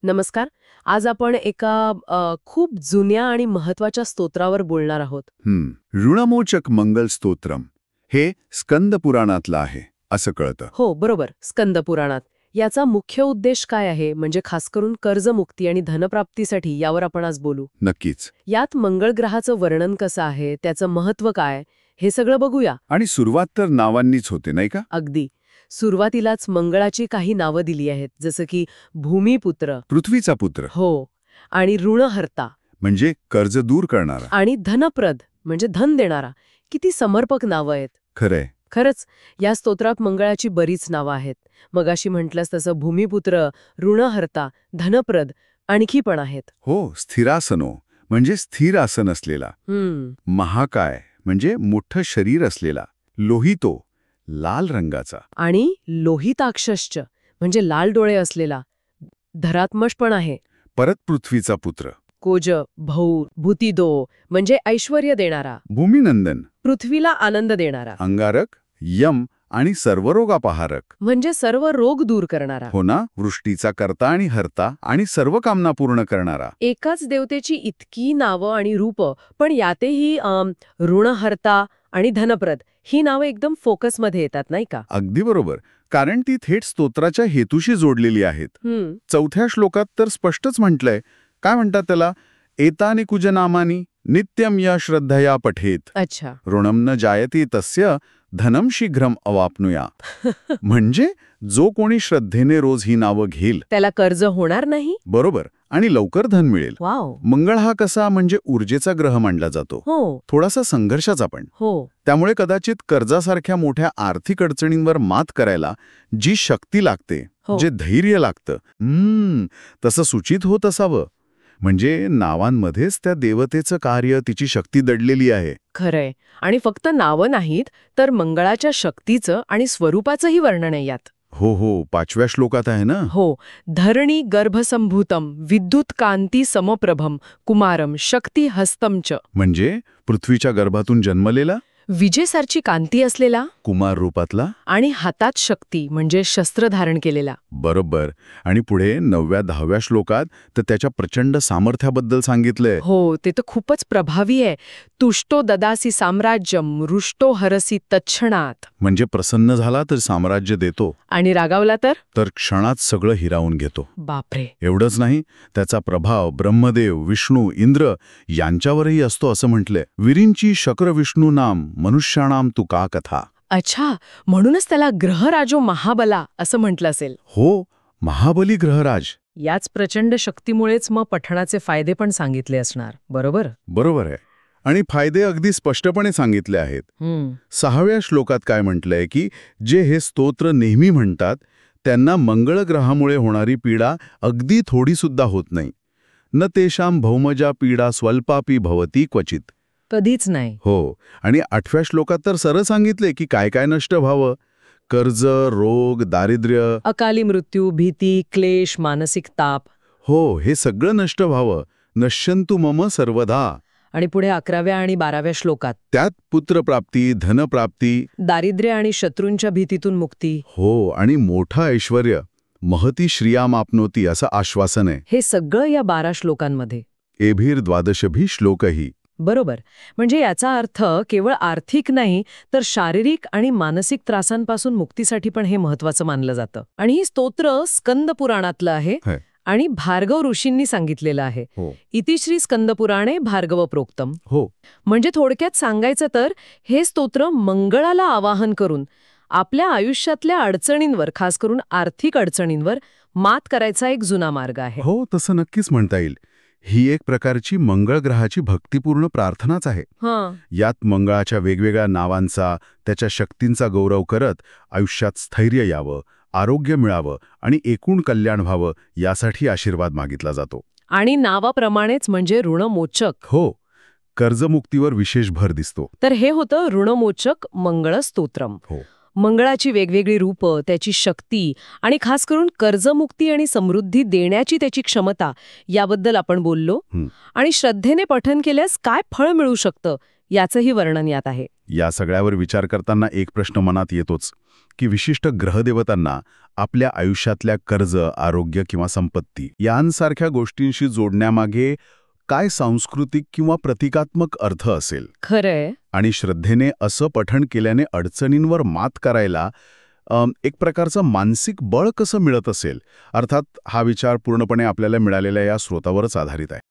नमस्कार. आज आपण एका खूप जुन्या आणि महत्वाच्या स्तोत्रावर बोलणार आहोत. ऋणमोचक मंगल स्तोत्रम हे स्कंद पुराणातलं आहे असं कळतं. हो, बरोबर. स्कंद पुराणात. याचा मुख्य उद्देश काय आहे, म्हणजे खास करून कर्जमुक्ती आणि धनप्राप्तीसाठी, यावर आपण आज बोलू. नक्कीच. यात मंगळ ग्रहाचं वर्णन कसं आहे, त्याचं महत्त्व काय, हे सगळं बघूया. आणि सुरुवात तर नावांनीच होते नाही का? अगदी. सुरुवातीलाच मंगळाची काही नावं दिली आहेत, जसं की भूमिपुत्र, पृथ्वीचा पुत्र, हो, आणि ऋणहर्ता म्हणजे कर्ज दूर करणारा, आणि धनप्रद म्हणजे धन देणारा. किती समर्पक नावं आहेत. खरंय. खरंच, या स्तोत्रात मंगळाची बरीच नावं आहेत. मगाशी म्हटलंस तसं भूमिपुत्र, ऋणहर्ता, धनप्रद, आणखी पण आहेत. हो, स्थिरासनो म्हणजे स्थिर आसन असलेला, महाकाय म्हणजे मोठं शरीर असलेला, लोहितो लाल रंगाचा, आणि लोहिताक्षश्च म्हणजे लाल डोळे असलेला, धरात्मश पण आहे. परत पृथ्वीचा पुत्र, कोज, भौ, भूतिदो म्हणजे ऐश्वर्य देणारा, भूमिनंदन, पृथ्वीला आनंद देणारा, अंगारक, यम आणि सर्वरोगापहारक म्हणजे सर्व रोग दूर करणारा. हो ना, वृष्टीचा कर्ता आणि हर्ता आणि सर्व कामना पूर्ण करणारा. एकाच देवतेची इतकी नावं आणि रूप, पण यातही ऋणहर्ता आणि धनप्रद ही नावं एकदम फोकसमध्ये येतात, नाही का? अगदी बरोबर, कारण ती थेट स्तोत्राच्या हेतूशी जोडलेली आहेत. चौथ्या श्लोकात तर स्पष्टच म्हटलंय, काय म्हणतात त्याला, एतानि कुजनामानी नित्यम या श्रद्धया पठेत. अच्छा. ऋणम न जायते तस्य धनम शीघ्रम अवाप्नुया. म्हणजे जो कोणी श्रद्धेने रोज ही नावं घेईल त्याला कर्ज होणार नाही. बरोबर, आणि लवकर धन मिळेल. वाव. मंगळ हा कसा म्हणजे ऊर्जेचा ग्रह मानला जातो, हो, थोडासा संघर्षाचा पण. हो. त्यामुळे कदाचित कर्जासारख्या मोठ्या आर्थिक अडचणींवर मात करायला जी शक्ती लागते, हो. जे धैर्य लागतं, तसं सूचित होत असावं. म्हणजे नावांमध्येच त्या देवतेचं कार्य, तिची शक्ती दडलेली आहे. खरंय. आणि फक्त नावं नाहीत, तर मंगळाच्या शक्तीचं आणि स्वरूपाचंही वर्णन आहे यात. हो हो, 5व्या श्लोकात आहे ना. हो. धरणी गर्भसंभूतम विद्युत कांती समप्रभम कुमारम शक्ती हस्तम च. म्हणजे पृथ्वीच्या गर्भातून जन्मलेला, विजेसारची कांती असलेला, कुमार रूपातला, आणि हातात शक्ती म्हणजे शस्त्र धारण केलेला. बरोबर. आणि पुढे 9व्या 10व्या श्लोकात तर त्याच्या प्रचंड सामर्थ्याबद्दल सांगितलंय. हो, ते तर खूपच प्रभावी आहे. तुष्टो ददासी साम्राज्यम रुष्टो हरसी तत्क्षणात. म्हणजे प्रसन्न झाला तर साम्राज्य देतो, आणि रागावला तर क्षणात सगळं हिरावून घेतो. बापरे. एवढंच नाही, त्याचा प्रभाव ब्रह्मदेव, विष्णू, इंद्र यांच्यावरही असतो असं म्हटलंय. विरिंची शक्र विष्णू नाम मनुष्याणाम तू का कथा. अच्छा, म्हणूनच त्याला ग्रहराजो महाबला असं म्हटलं असेल. हो, महाबली ग्रहराज. याच प्रचंड शक्तीमुळेच मग पठणाचे फायदे पण सांगितले असणार, बरोबर? बरोबर आहे. आणि फायदे अगदी स्पष्टपणे सांगितले आहेत. 6व्या श्लोकात काय म्हटलंय की जे हे स्तोत्र नेहमी म्हणतात त्यांना मंगळ ग्रहामुळे होणारी पीडा अगदी थोडी सुद्धा होत नाही. न तेषां भौमजा पीडा स्वल्पापी भवती क्वचित. कधीच नाही. हो. आणि 8व्या श्लोकात तर सरळ सांगितले की काय काय नष्ट व्हावं. कर्ज, रोग, दारिद्र्य, अकाली मृत्यू, भीती, क्लेश, मानसिक ताप. हो, हे सगळं नष्ट व्हावं. नश्यंतु मम सर्वदा. आणि पुढे 11व्या आणि 12व्या श्लोकात त्यात पुत्रप्राप्ती, धनप्राप्ती, दारिद्र्य आणि शत्रूंच्या भीतीतून मुक्ती. हो, आणि मोठं ऐश्वर्य, महती श्रियामाप्नोती असं आश्वासन आहे. हे सगळं या 12 श्लोकांमध्ये. एभिर द्वादशभी श्लोकही. बरोबर. म्हणजे याचा अर्थ केवळ आर्थिक नाही, तर शारीरिक आणि मानसिक त्रासांपासून मुक्तीसाठी पण हे महत्वाचं मानलं जातं. आणि ही स्तोत्र स्कंद पुराणातलं आहे आणि भार्गव ऋषींनी सांगितलेलं आहे. इतिश्री स्कंद पुराणे भार्गव प्रोक्तम. हो. म्हणजे थोडक्यात सांगायचं तर हे स्तोत्र मंगळाला आवाहन करून आपल्या आयुष्यातल्या अडचणींवर, खास करून आर्थिक अडचणींवर मात करायचा एक जुना मार्ग आहे. हो, तसं नक्कीच म्हणता येईल. ही एक प्रकारची मंगळ ग्रहाची भक्तिपूर्ण प्रार्थनाच आहे. यात मंगळाच्या वेगवेगळ्या नावांचा, त्याच्या शक्तींचा गौरव करत आयुष्यात स्थैर्य यावं, आरोग्य मिळावं आणि एकूण कल्याण व्हावं यासाठी आशीर्वाद मागितला जातो. आणि नावाप्रमाणेच म्हणजे ऋणमोचक. हो, कर्जमुक्तीवर विशेष भर दिसतो. तर हे होतं ऋणमोचक मंगळ स्तोत्रम. हो. मंगळाची वेगवेगळी रूपं, त्याची शक्ती आणि खास करून कर्जमुक्ती आणि समृद्धी देण्याची त्याची क्षमता याबद्दल आपण बोललो. आणि श्रद्धेने पठन केल्यास काय फळ मिळू शकतं याचंही वर्णन यात आहे. या सगळ्यावर विचार करताना एक प्रश्न मनात येतोच की विशिष्ट ग्रहदेवतांना आपल्या आयुष्यातल्या कर्ज, आरोग्य किंवा संपत्ती यांसारख्या गोष्टींशी जोडण्यामागे काय सांस्कृतिक किंवा प्रतिकात्मक अर्थ असेल. खरंय. आणि श्रद्धेने असं पठण केल्याने अडचणींवर मात करायला एक प्रकारचं मानसिक बळ कसं मिळत असेल. अर्थात हा विचार पूर्णपणे आपल्याला मिळालेल्या या स्रोतावरच आधारित आहे.